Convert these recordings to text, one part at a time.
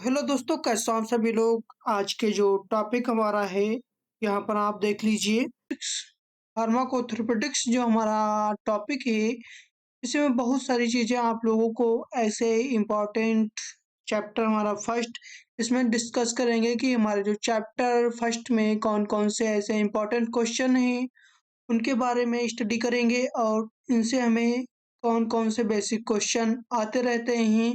Hello दोस्तों, कैसे हो आप सभी लोग। आज के जो टॉपिक हमारा है, यहाँ पर आप देख लीजिए। फार्माकोथेरेपेटिक्स जो हमारा टॉपिक है, इसमें बहुत सारी चीजें आप लोगों को ऐसे इम्पोर्टेंट चैप्टर हमारा फर्स्ट इसमें डिस्कस करेंगे कि हमारे जो चैप्टर फर्स्ट में कौन कौन से ऐसे इम्पोर्टेंट क्वेश्चन हैं उनके बारे में स्टडी करेंगे और इनसे हमें कौन कौन से बेसिक क्वेश्चन आते रहते हैं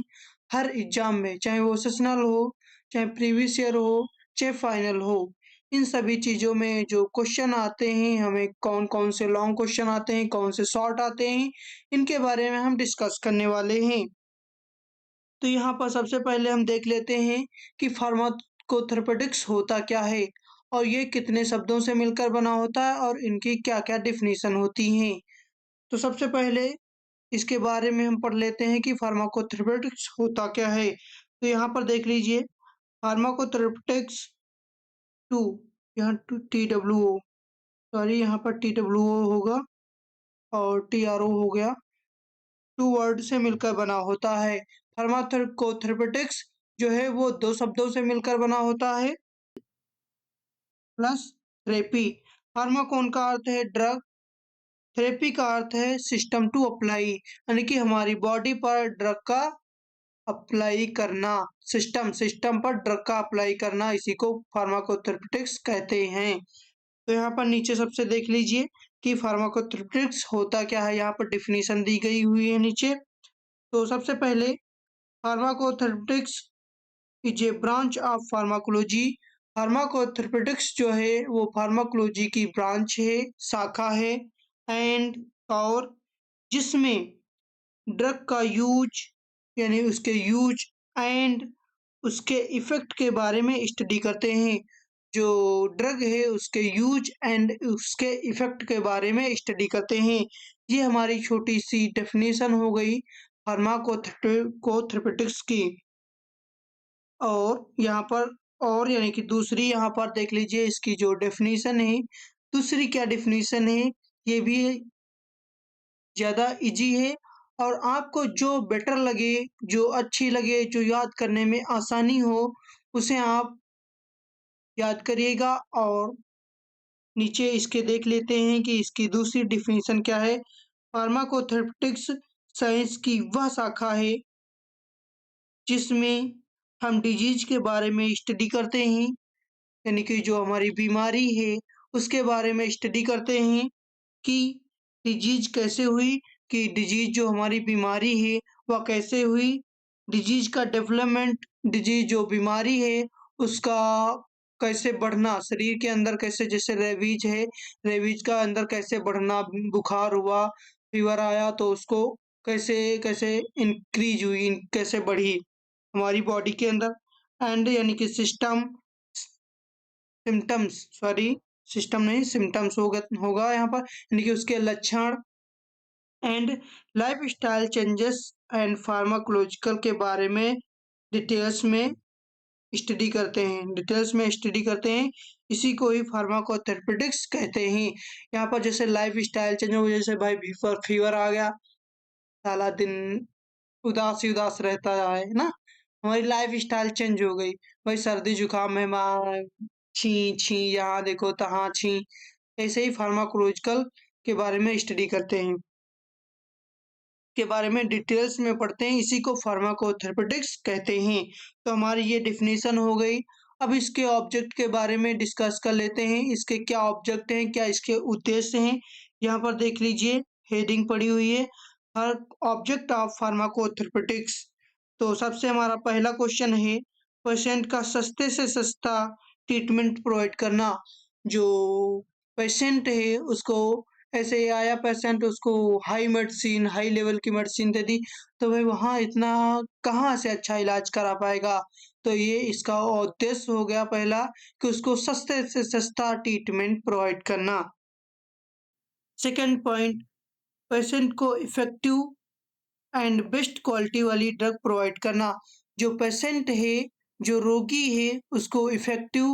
हर एग्जाम में, चाहे वो सेशनल हो, चाहे प्रीवियस ईयर हो, चाहे फाइनल हो। इन सभी चीज़ों में जो क्वेश्चन आते हैं, हमें कौन कौन से लॉन्ग क्वेश्चन आते हैं, कौन से शॉर्ट आते हैं, इनके बारे में हम डिस्कस करने वाले हैं। तो यहाँ पर सबसे पहले हम देख लेते हैं कि फार्माकोथेरेपेटिक्स होता क्या है और ये कितने शब्दों से मिलकर बना होता है और इनकी क्या-क्या डेफिनेशन होती हैं। तो सबसे पहले इसके बारे में हम पढ़ लेते हैं कि फार्माकोथेरेपेटिक्स होता क्या है। तो यहाँ पर देख लीजिए, फार्माकोथेरेपेटिक्स टू, यहाँ टू TWO, सॉरी यहाँ पर TWO होगा और TRO हो गया, टू वर्ड से मिलकर बना होता है। फार्माकोथेरेपेटिक्स जो है वो दो शब्दों से मिलकर बना होता है, प्लस थेरेपी। फार्माकोन का अर्थ है ड्रग, थेरेपी का अर्थ है सिस्टम टू अप्लाई, यानी कि हमारी बॉडी पर ड्रग का अप्लाई करना। सिस्टम सिस्टम पर ड्रग का अप्लाई करना, इसी को फार्माकोथेरेपेटिक्स कहते हैं। तो यहाँ पर नीचे सबसे देख लीजिए कि फार्माकोथेरेपेटिक्स होता क्या है। यहाँ पर डिफिनीशन दी गई हुई है नीचे। तो सबसे पहले, pharmacotherapeutics is a branch of pharmacology. Pharmacotherapeutics जो है वो फार्माकोलॉजी की ब्रांच है, शाखा है, एंड और जिसमें ड्रग का यूज, यानी उसके यूज एंड उसके इफेक्ट के बारे में स्टडी करते हैं। जो ड्रग है उसके यूज एंड उसके इफेक्ट के बारे में स्टडी करते हैं। ये हमारी छोटी सी डेफिनेशन हो गई फार्माकोथेरेपेटिक्स की। और यहाँ पर और यानी कि दूसरी यहाँ पर देख लीजिए इसकी जो डेफिनेशन है, दूसरी क्या डेफिनेशन है, ये भी ज़्यादा इजी है और आपको जो बेटर लगे, जो अच्छी लगे, जो याद करने में आसानी हो, उसे आप याद करिएगा। और नीचे इसके देख लेते हैं कि इसकी दूसरी डेफिनेशन क्या है। फार्माकोथेरेपेटिक्स साइंस की वह शाखा है जिसमें हम डिजीज के बारे में स्टडी करते हैं, यानी कि जो हमारी बीमारी है उसके बारे में स्टडी करते हैं कि डिजीज कैसे हुई, कि डिजीज जो हमारी बीमारी है वह कैसे हुई, डिजीज का डेवलपमेंट, डिजीज जो बीमारी है उसका कैसे बढ़ना शरीर के अंदर, कैसे जैसे रेबीज है, रेबीज का अंदर कैसे बढ़ना, बुखार हुआ, फीवर आया तो उसको कैसे कैसे इंक्रीज हुई, कैसे बढ़ी हमारी बॉडी के अंदर। एंड यानी कि सिस्टम सिम्टम्स, सॉरी सिस्टम नहीं सिम्टम्स होगा यहाँ पर, यानी कि उसके लक्षण and lifestyle changes and pharmacological के बारे में डिटेल्स में स्टडी करते हैं, डिटेल्स में स्टडी करते हैं। इसी को ही फार्माकोथेरेपेटिक्स कहते हैं। यहाँ पर जैसे लाइफस्टाइल चेंज हो, जैसे भाई फीवर फीवर आ गया, सारा दिन उदास ही उदास रहता है ना, हमारी लाइफस्टाइल चेंज हो गई। भाई सर्दी जुकाम में छी छी, यहाँ देखो तहाँ छी। ऐसे ही फार्माकोलॉजिकल के बारे में स्टडी करते हैं, के बारे में डिटेल्स में पढ़ते हैं, इसी को फार्माकोथेरेपेटिक्स कहते हैं। तो हमारी ये डेफिनेशन हो गई। अब इसके ऑब्जेक्ट के बारे में डिस्कस कर लेते हैं, इसके क्या ऑब्जेक्ट हैं, क्या इसके उद्देश्य हैं। यहाँ पर देख लीजिए हेडिंग पड़ी हुई है, हर ऑब्जेक्ट ऑफ फार्माकोथेरेपेटिक्स। तो सबसे हमारा पहला क्वेश्चन है, पेशेंट का सस्ते से सस्ता ट्रीटमेंट प्रोवाइड करना। जो पेशेंट है उसको, ऐसे ही आया पेशेंट, उसको हाई मेडिसिन, हाई लेवल की मेडिसिन दे दी, तो भाई वहाँ इतना कहाँ से अच्छा इलाज करा पाएगा। तो ये इसका उद्देश्य हो गया पहला, कि उसको सस्ते से सस्ता ट्रीटमेंट प्रोवाइड करना। सेकंड पॉइंट, पेशेंट को इफेक्टिव एंड बेस्ट क्वालिटी वाली ड्रग प्रोवाइड करना। जो पेशेंट है, जो रोगी है, उसको इफेक्टिव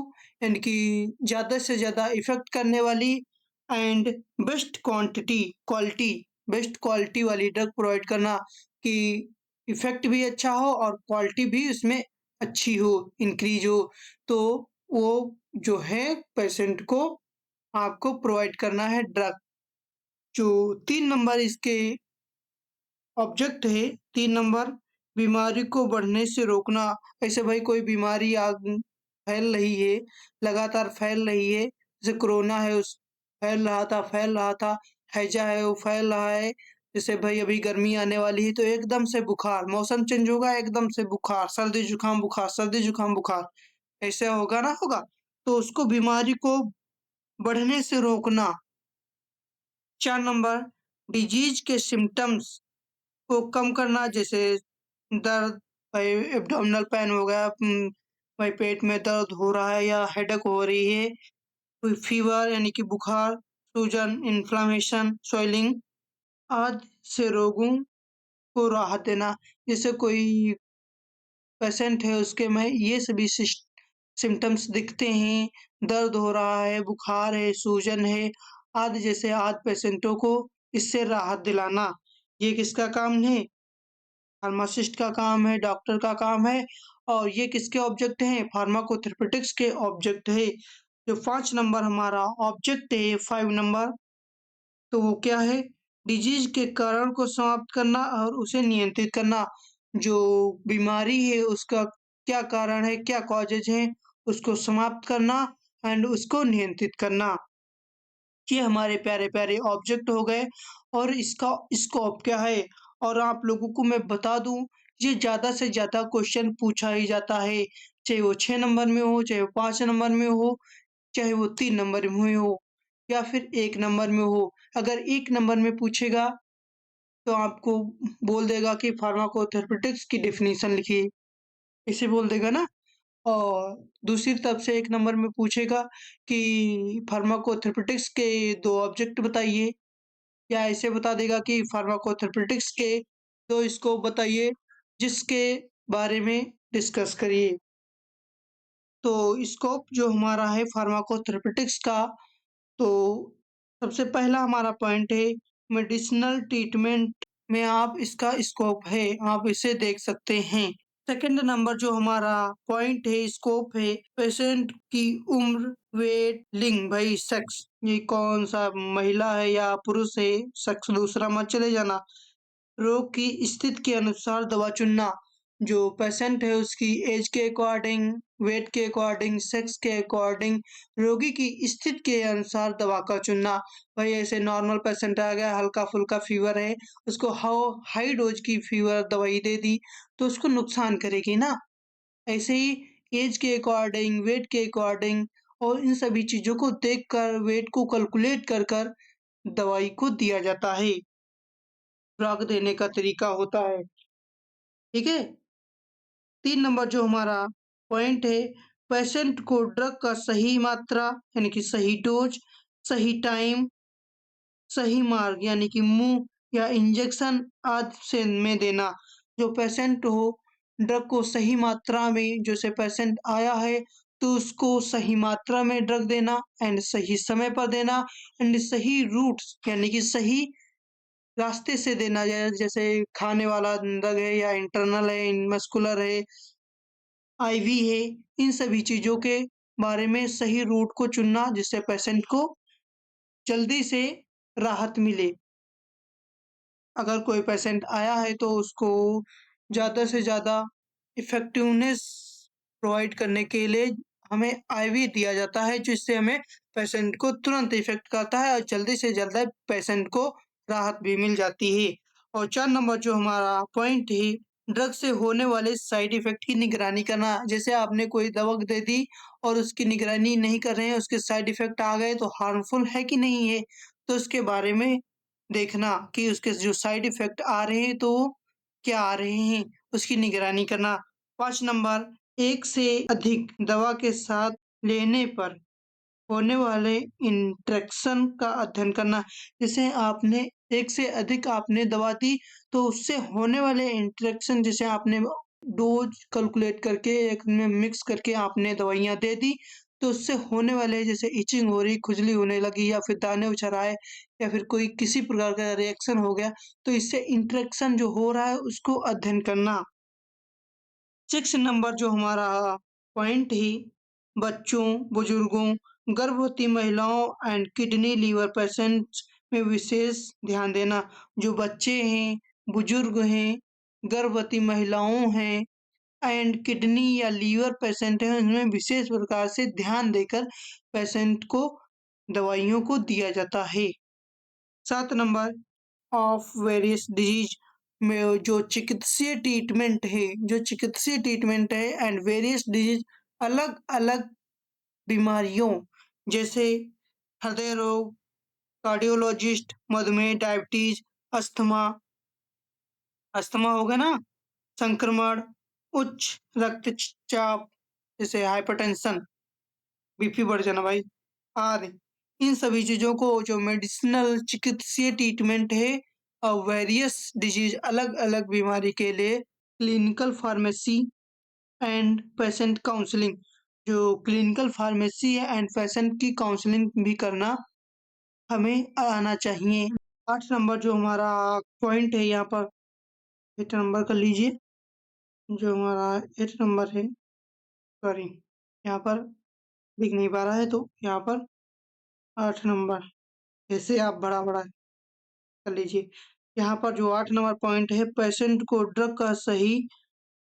यानी कि ज़्यादा से ज़्यादा इफेक्ट करने वाली and best quality best quality वाली ड्रग प्रोवाइड करना, कि इफेक्ट भी अच्छा हो और क्वालिटी भी उसमें अच्छी हो, इंक्रीज़ हो, तो वो जो है पेशेंट को आपको प्रोवाइड करना है ड्रग। जो 3 नंबर इसके ऑब्जेक्ट है, 3 नंबर बीमारी को बढ़ने से रोकना। ऐसे भाई कोई बीमारी फैल रही है, लगातार फैल रही है, जैसे कोरोना है उस फैल रहा था, हैजा है वो फैल रहा है। जैसे भाई अभी गर्मी आने वाली है तो एकदम से बुखार, मौसम चेंज होगा एकदम से बुखार, सर्दी-जुकाम बुखार, सर्दी-जुकाम बुखार, ऐसे होगा ना होगा। तो उसको बीमारी को बढ़ने से रोकना। 4 नंबर डिजीज़ के सिम्पटम्स को कम करना, जैसे दर्द, भाई एब्डोमिनल पेन हो गया, भाई पेट में दर्द हो रहा है या हेडेक हो रही है, कोई फीवर यानी कि बुखार, सूजन, इन्फ्लेमेशन, स्वेलिंग आदि से रोगों को राहत देना। जैसे कोई पेशेंट है उसके में ये सभी सिम्पटम्स दिखते हैं, दर्द हो रहा है, बुखार है, सूजन है आदि, जैसे आदि पेशेंटों को इससे राहत दिलाना। ये किसका काम है? फार्मासिस्ट का काम है, डॉक्टर का काम है, और ये किसके ऑब्जेक्ट हैं? फार्माकोथेरेपेटिक्स के ऑब्जेक्ट है। जो 5 नंबर हमारा ऑब्जेक्ट है 5 नंबर, तो वो क्या है? डिजीज़ के कारण को समाप्त करना और उसे नियंत्रित करना। जो बीमारी है उसका क्या कारण है, क्या कॉजेज़ हैं, उसको समाप्त करना एंड उसको नियंत्रित करना। ये हमारे प्यारे-प्यारे ऑब्जेक्ट हो गए और इसका स्कोप क्या है? और आप लोगों को मैं बता दूँ, ये ज़्यादा से ज़्यादा क्वेश्चन पूछा ही जाता है, चाहे वो 6 नंबर में हो, चाहे वो 5 नंबर में हो, चाहे वो 3 नंबर में हो या फिर 1 नंबर में हो। अगर 1 नंबर में पूछेगा, तो आपको बोल देगा कि फार्माकोथेरेपेटिक्स की डेफिनिशन लिखिए, ऐसे बोल देगा ना? और दूसरी तरफ से 1 नंबर में पूछेगा कि फार्माकोथेरेपेटिक्स के 2 ऑब्जेक्ट बताइए, या ऐसे बता देगा कि फार्माकोथेरेपेटिक्स के 2 स्कोप बताइए, जिसके बारे में डिस्कस करिए। तो स्कोप जो हमारा है फार्माकोथेरेपेटिक्स का, तो सबसे पहला हमारा पॉइंट है मेडिसिनल ट्रीटमेंट में आप इसका स्कोप है, आप इसे देख सकते हैं। सेकंड नंबर जो हमारा पॉइंट है, स्कोप है, पेशेंट की उम्र, वेट, लिंग, भाई सेक्स, ये कौन सा महिला है या पुरुष है, सेक्स दूसरा मत चले जाना। रोग की स्थिति के अनुसार दवा चुनना, जो पेशेंट है उसकी एज के अकॉर्डिंग, वेट के अकॉर्डिंग, सेक्स के अकॉर्डिंग, रोगी की स्थिति के अनुसार दवा का चुनना। भाई ऐसे नॉर्मल पेशेंट आ गया, हल्का-फुल्का फ़ीवर है, उसको हाई डोज़ की फ़ीवर दवाई दे दी, तो उसको नुकसान करेगी ना। ऐसे ही एज के अकॉर्डिंग, वेट के अकॉर्डिंग और इन सभी चीज़ों को देखकर, वेट को कैलकुलेट कर कर दवाई को दिया जाता है। ड्रग देने का तरीका होता है, ठीक है? 3 नंबर जो हमारा पॉइंट है, पेशेंट को ड्रग का सही मात्रा यानी कि सही डोज़, सही टाइम, सही मार्ग यानी कि मुँह या इंजेक्शन आदि से में देना। जो पेशेंट हो, ड्रग को सही मात्रा में, जैसे पेशेंट आया है, तो उसको सही मात्रा में ड्रग देना एंड सही समय पर देना एंड सही रूट्स यानी कि सही रास्ते से देना, जैसे खाने वाला ड्रग है या इंटरनल है, मस्कुलर है, आईवी है, इन सभी चीज़ों के बारे में सही रूट को चुनना जिससे पेशेंट को जल्दी से राहत मिले। अगर कोई पेशेंट आया है तो उसको ज़्यादा से ज़्यादा इफ़ेक्टिवनेस प्रोवाइड करने के लिए हमें आईवी दिया जाता है, जिससे हमें पेशेंट को तुरंत इफ़ेक्ट करता है और जल्दी से जल्द पेशेंट को राहत भी मिल जाती है। और 4 नंबर जो हमारा पॉइंट है, ड्रग से होने वाले साइड इफ़ेक्ट की निगरानी करना। जैसे आपने कोई दवा दे दी और उसकी निगरानी नहीं कर रहे हैं, उसके साइड इफ़ेक्ट आ गए तो हार्मफुल है कि नहीं है? तो उसके बारे में देखना कि उसके जो साइड इफ़ेक्ट आ रहे हैं तो क्या आ रहे हैं, उसकी निगरानी करना। 5 नंबर, एक से अधिक दवा के साथ लेने पर होने वाले इंटरेक्शन का अध्ययन करना। जैसे आपने एक से अधिक आपने दवा दी, तो उससे होने वाले इंटरेक्शन, जैसे आपने डोज़ कैलकुलेट करके एक में मिक्स करके आपने दवाइयाँ दे दी, तो उससे होने वाले जैसे इचिंग हो रही, खुजली होने लगी या फिर दाने उछल आए या फिर कोई किसी प्रकार का रिएक्शन हो गया, तो इससे इंटरेक्शन जो हो रहा है उसको अध्ययन करना। 6 नंबर जो हमारा पॉइंट ही बच्चों, बुजुर्गों, गर्भवती महिलाओं एंड किडनी लीवर पेशेंट्स में विशेष ध्यान देना। जो बच्चे हैं, बुजुर्ग हैं, गर्भवती महिलाओं हैं एंड किडनी या लीवर पेशेंट हैं, उनमें विशेष प्रकार से ध्यान देकर पेशेंट को दवाइयों को दिया जाता है। 7 नंबर ऑफ वेरियस डिजीज में जो चिकित्सीय ट्रीटमेंट है एंड वेरियस डिजीज अलग-अलग बीमारियों जैसे हृदय रोग, कार्डियोलॉजिस्ट, मधुमेह, डायबिटीज, अस्थमा अस्थमा हो गया ना, संक्रमण, उच्च रक्तचाप जैसे हाइपरटेंशन, बीपी बढ़ जाना भाई आदि। इन सभी चीज़ों को जो मेडिसिनल चिकित्सीय ट्रीटमेंट है वेरियस डिजीज अलग-अलग बीमारी के लिए clinical pharmacy and patient counselling जो क्लिनिकल फार्मेसी है एंड पेशेंट की काउंसलिंग भी करना हमें आना चाहिए। 8 नंबर जो हमारा पॉइंट है यहाँ पर 8 नंबर कर लीजिए। जो हमारा 8 नंबर है सॉरी यहाँ पर दिख नहीं पा रहा है तो यहाँ पर 8 नंबर ऐसे आप बड़ा-बड़ा कर लीजिए। यहाँ पर जो 8 नंबर पॉइंट है पेशेंट को ड्रग का सही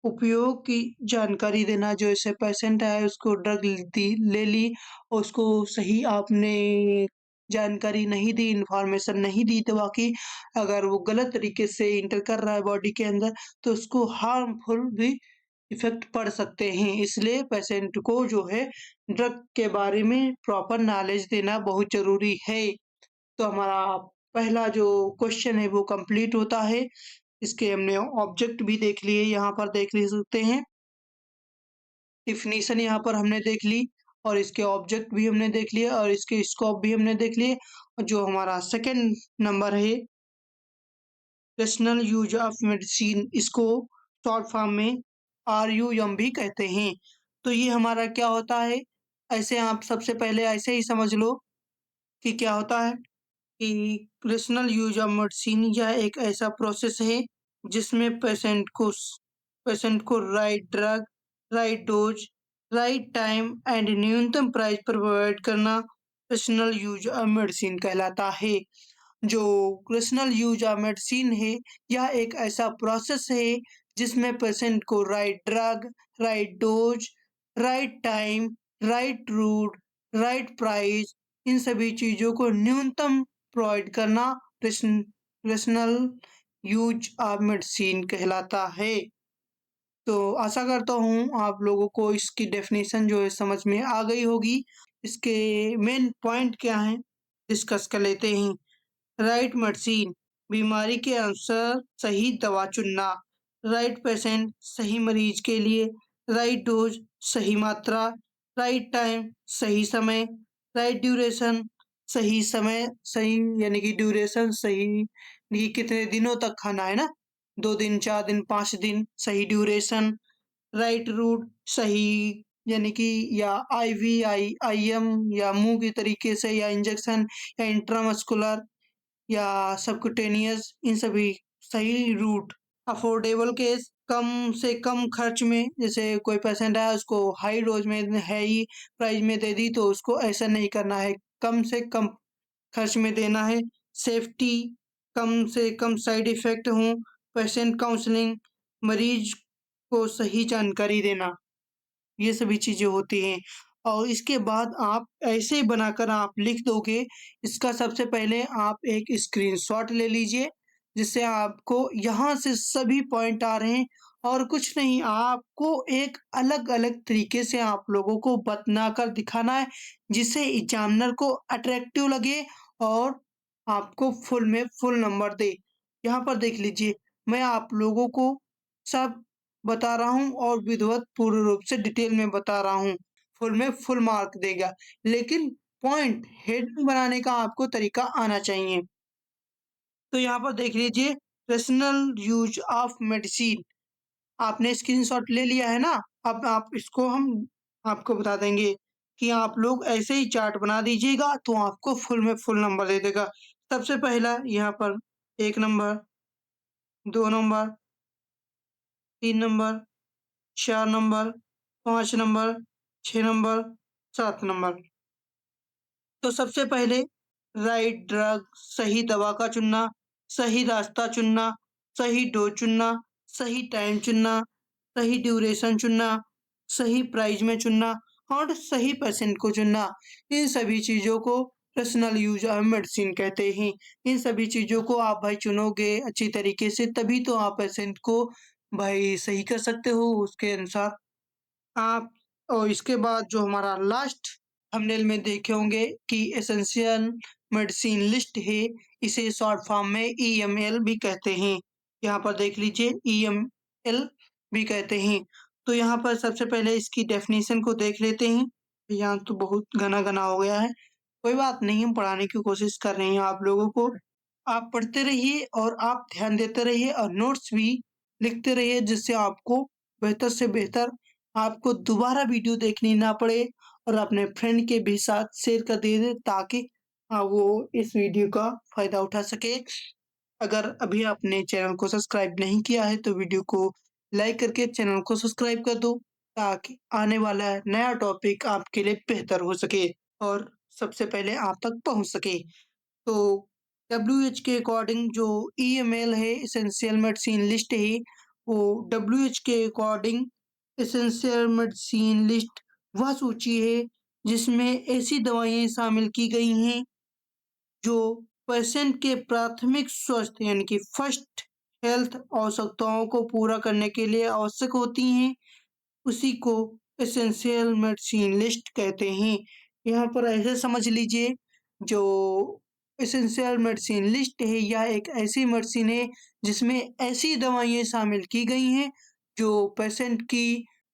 उपयोग की जानकारी देना। जो ऐसे पेशेंट है उसको ड्रग ले ली और उसको सही आपने जानकारी नहीं दी, इन्फॉर्मेशन नहीं दी दवा की, अगर वो गलत तरीके से एंटर कर रहा है बॉडी के अंदर तो उसको हार्मफुल भी इफ़ेक्ट पड़ सकते हैं। इसलिए पेशेंट को जो है ड्रग के बारे में प्रॉपर नॉलेज देना बहुत ज़रूरी है। तो हमारा पहला जो क्वेश्चन है वो कंप्लीट होता है। इसके हमने ऑब्जेक्ट भी देख लिए, यहाँ पर देख ले सकते हैं। डेफिनिशन यहाँ पर हमने देख ली और इसके ऑब्जेक्ट भी हमने देख लिए और इसके स्कोप भी हमने देख लिए। और जो हमारा सेकंड नंबर है रेशनल यूज ऑफ मेडिसिन, इसको शॉर्ट फॉर्म में RUM भी कहते हैं। तो ये हमारा क्या होता है, ऐसे आप सबसे पहले ऐसे ही समझ लो कि क्या होता है कि रेशनल यूज ऑफ मेडिसिन यह एक ऐसा प्रोसेस है जिसमें पेशेंट को right drug, right dose, right time and न्यूनतम प्राइस पर प्रोवाइड करना रेशनल यूज ऑफ मेडिसिन कहलाता है। जो रेशनल यूज ऑफ मेडिसिन है यह एक ऐसा प्रोसेस है जिसमें पेशेंट को right drug, right dose, right time, right route, right price इन सभी चीज़ों को न्यूनतम प्रोवाइड करना रेशनल यूज ऑफ मेडिसिन कहलाता है। तो आशा करता हूँ आप लोगों को इसकी डेफिनेशन जो है समझ में आ गई होगी। इसके मेन पॉइंट क्या हैं डिस्कस कर लेते हैं। राइट मेडिसिन बीमारी के अनुसार सही दवा चुनना, राइट पेशेंट सही मरीज के लिए, राइट डोज सही मात्रा, राइट टाइम सही समय, राइट ड्यूरेशन सही समय सही यानी कि ड्यूरेशन सही ये कितने दिनों तक खाना है ना, 2 दिन, 4 दिन, 5 दिन सही ड्यूरेशन, राइट रूट सही यानी कि या IV, IM या मुंह के तरीके से या इंजेक्शन या इंट्रामस्कुलर या सबक्यूटेनियस इन सभी सही रूट। अफोर्डेबल केस कम से कम खर्च में जैसे कोई पेशेंट है उसको हाई डोज में है ही प्राइस में दे दी तो उसको ऐसा नहीं करना है, कम से कम खर्च में देना है। सेफ्टी कम से कम साइड इफेक्ट हों, पेशेंट काउंसलिंग मरीज को सही जानकारी देना, ये सभी चीज़ें होती हैं। और इसके बाद आप ऐसे बनाकर आप लिख दोगे, इसका सबसे पहले आप एक स्क्रीनशॉट ले लीजिए, जिससे आपको यहाँ से सभी पॉइंट आ रहे हैं और कुछ नहीं आपको एक अलग-अलग तरीके से आप लोगों को बतलाकर दिखाना है, जिससे एग्ज़ामिनर को अट्रैक्टिव लगे और आपको फुल में फुल नंबर दे। यहाँ पर देख लीजिए, मैं आप लोगों को सब बता रहा हूँ और विधिवत पूर्ण रूप से डिटेल में बता रहा हूँ। फुल में फुल मार्क देगा, लेकिन पॉइंट हेडिंग बनाने का आपको तरीका आना चाहिए। तो यहाँ पर देख लीजिए रेशनल यूज ऑफ मेडिसिन आपने स्क्रीनशॉट ले लिया है ना? अब आप इसको हम आपको बता देंगे कि आप लोग ऐसे ही चार्ट बना दीजिएगा तो आपको फुल में फुल नंबर दे देगा। सबसे पहला यहाँ पर 1 number, 2 number, 3 number, 4 number, 5 number, 6 number, 7 number. तो सबसे पहले राइट ड्रग, सही दवा का चुनना, सही रास्ता चुनना, सही डोज़ चुनना, सही टाइम चुनना, सही ड्यूरेशन चुनना, सही प्राइस में चुनना और सही पेशेंट को चुनना। इन सभी चीज़ों को पर्सनल यूज़ ऑफ मेडिसिन कहते हैं। इन सभी चीज़ों को आप भाई चुनोगे अच्छी तरीके से तभी तो आप पेशेंट को भाई सही कर सकते हो उसके अनुसार। आप और इसके बाद जो हमारा लास्ट थंबनेल में देखे होंगे कि एसेंशियल मेडिसिन लिस्ट है, इसे शॉर्ट फॉर्म में ईएमएल भी कहते हैं। यहाँ पर देख लीजिए ईएमएल भी कहते हैं। तो यहाँ पर सबसे पहले इसकी डेफिनेशन को देख लेते हैं। यहाँ तो बहुत घना-घना हो गया है। कोई बात नहीं, हम पढ़ाने की कोशिश कर रहे हैं आप लोगों को। आप पढ़ते रहिए और आप ध्यान देते रहिए और नोट्स भी लिखते रहिए जिससे आपको बेहतर से बेहतर आपको दोबारा वीडियो देखनी ना पड़े और अपने फ्रेंड के भी साथ शेयर कर दीजिए ताकि वो इस वीडियो का फ़ायदा उठा सके। अगर अभी आपने चैनल को सब्सक्राइब नहीं किया है तो वीडियो को लाइक करके चैनल को सब्सक्राइब कर दो ताकि आने वाला नया टॉपिक आपके लिए बेहतर हो सके और सबसे पहले आप तक पहुँच सके। तो डब्ल्यूएच के अकॉर्डिंग जो ईएमएल है एसेंशियल मेडिसिन लिस्ट है, वो डब्ल्यूएच के अकॉर्डिंग एसेंशियल मेडिसिन लिस्ट वह सूची है जिसमें ऐसी दवाइयाँ शामिल की गई हैं जो पेशेंट के प्राथमिक स्वास्थ्य यानी कि फर्स्ट हेल्थ आवश्यकताओं को पूरा करने के लिए आवश्यक होती हैं। उसी को एसेंशियल मेडिसिन लिस्ट कहते हैं। यहाँ पर ऐसे समझ लीजिए जो एसेंशियल मेडिसिन लिस्ट है यह एक ऐसी मेडिसिन है जिसमें ऐसी दवाइयाँ शामिल की गई हैं जो पेशेंट की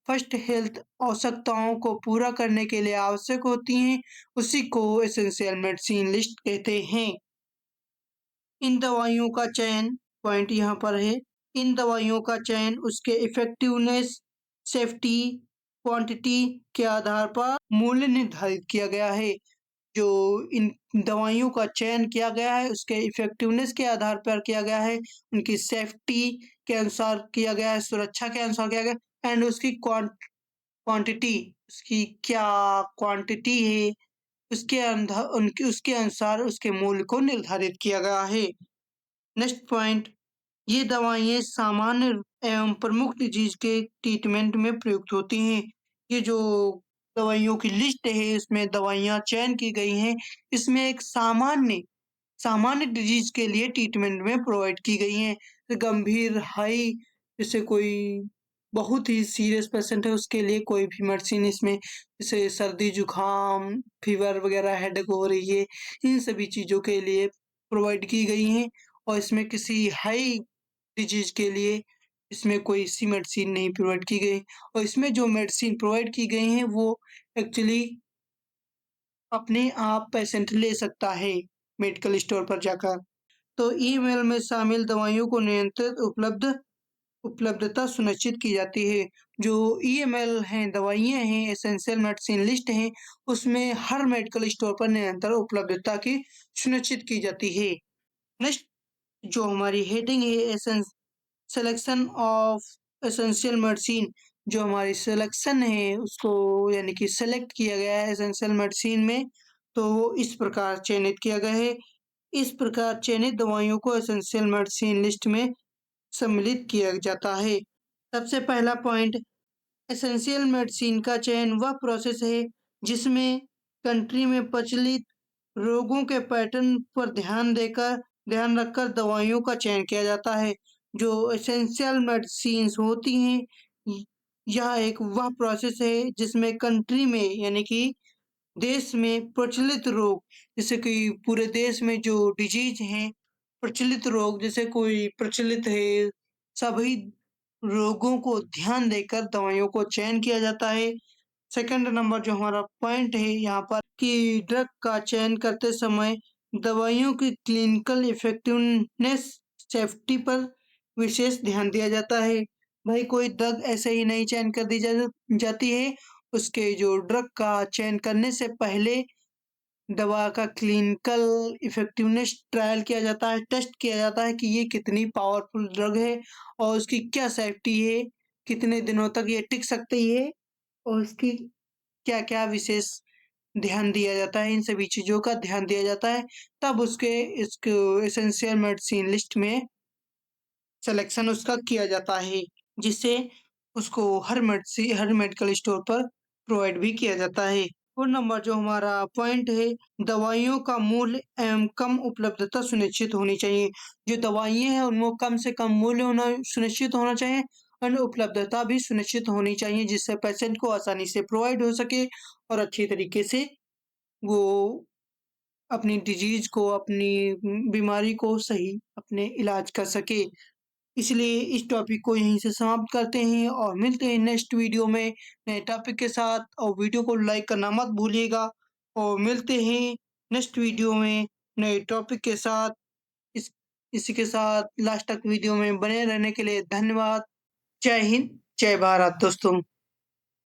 फर्स्ट हेल्थ आवश्यकताओं को पूरा करने के लिए आवश्यक होती हैं। उसी को एसेंशियल मेडिसिन लिस्ट कहते हैं। इन दवाइयों का चयन पॉइंट यहाँ पर है। इन दवाइयों का चयन उसके इफ़ेक्टिवनेस, सेफ्टी, क्वांटिटी के आधार पर मूल्य निर्धारित किया गया है। जो इन दवाइयों का चयन किया गया है उसके इफ़ेक्टिवनेस के आधार पर किया गया है, उनकी सेफ्टी के अनुसार किया गया है, सुरक्षा के अनुसार किया गया है एंड उसकी क्वांटिटी उसकी क्या क्वांटिटी है उसके अनुसार उसके मूल्य को निर्धारित किया गया है। नेक्स्ट पॉइंट, ये दवाइयाँ सामान्य एवं प्रमुख डिजीज के ट्रीटमेंट में प्रयुक्त होती हैं। ये जो दवाइयों की लिस्ट है इसमें दवाइयाँ चयन की गई हैं, इसमें एक सामान्य सामान्य डिजीज के लिए ट्रीटमेंट में प्रोवाइड की गई हैं। गंभीर हाई जैसे कोई बहुत ही सीरियस पेशेंट है उसके लिए कोई भी मेडिसिन इसमें जैसे सर्दी जुकाम फीवर वगैरह हेडेक हो रही है इन सभी चीज़ों के लिए प्रोवाइड की गई हैं और इसमें किसी हाई डिजीज के लिए इसमें कोई सी मेडिसिन नहीं प्रोवाइड की गई और इसमें जो मेडिसिन प्रोवाइड की गई हैं वो एक्चुअली अपने आप पेशेंट ले सकता है मेडिकल स्टोर पर जाकर। तो ईमेल में शामिल दवाइयों को नियंत्रित उपलब्धता सुनिश्चित की जाती है। जो ईएमएल हैं, दवाइयाँ हैं, एसेंशियल मेडिसिन लिस्ट हैं, उसमें हर मेडिकल स्टोर पर निरंतर उपलब्धता की सुनिश्चित की जाती है। नेक्स्ट जो हमारी हेडिंग है सिलेक्शन ऑफ एसेंशियल मेडिसिन जो हमारी सिलेक्शन है उसको यानी कि सेलेक्ट किया गया है एसेंशियल मेडिसिन में तो वो इस प्रकार चयनित किया गया है। इस प्रकार चयनित दवाइयों को एसेंशियल मेडिसिन लिस्ट में सम्मिलित किया जाता है। सबसे पहला पॉइंट एसेंशियल मेडिसिन का चयन वह प्रोसेस है जिसमें कंट्री में प्रचलित रोगों के पैटर्न पर ध्यान रखकर दवाइयों का चयन किया जाता है। जो एसेंशियल मेडिसिन्स होती हैं यह एक वह प्रोसेस है जिसमें कंट्री में यानी कि देश में प्रचलित रोग जैसे कि पूरे देश में जो डिजीज हैं प्रचलित रोग जैसे कोई प्रचलित है सभी रोगों को ध्यान देकर दवाइयों को चयन किया जाता है। सेकंड नंबर जो हमारा पॉइंट है यहाँ पर कि ड्रग का चयन करते समय दवाइयों की क्लिनिकल इफेक्टिवनेस सेफ्टी पर विशेष ध्यान दिया जाता है। भाई कोई ड्रग ऐसे ही नहीं चयन कर दी जाती है उसके जो ड्रग का चयन करने से पहले दवा का क्लिनिकल इफेक्टिवनेस ट्रायल किया जाता है, टेस्ट किया जाता है कि ये कितनी पावरफुल ड्रग है और उसकी क्या सेफ्टी है कितने दिनों तक ये टिक सकती है और इसकी क्या-क्या विशेष ध्यान दिया जाता है, इन सभी चीज़ों का ध्यान दिया जाता है, तब उसके इसको एसेंशियल मेडिसिन लिस्ट में सिलेक्शन उसका किया जाता है, जिससे उसको हर मेडिकल स्टोर पर प्रोवाइड भी किया जाता है। और नंबर जो हमारा पॉइंट है, दवाइयों का मूल्य एवं कम उपलब्धता सुनिश्चित होनी चाहिए। जो दवाइयाँ हैं, उनमें कम से कम मूल्य होना सुनिश्चित होना चाहिए और उपलब्धता भी सुनिश्चित होनी चाहिए, जिससे पेशेंट को आसानी से प्रोवाइड हो सके और अच्छी तरीके से वो अपनी डिज़ीज़ को, अपनी बीमारी को सही अपने इलाज कर सके। इसलिए इस टॉपिक को यहीं से समाप्त करते हैं और मिलते हैं नेक्स्ट वीडियो में नए टॉपिक के साथ, और वीडियो को लाइक करना मत भूलिएगा और मिलते हैं नेक्स्ट वीडियो में नए टॉपिक के साथ। इस इसी के साथ लास्ट तक वीडियो में बने रहने के लिए धन्यवाद। जय हिंद, जय भारत दोस्तों।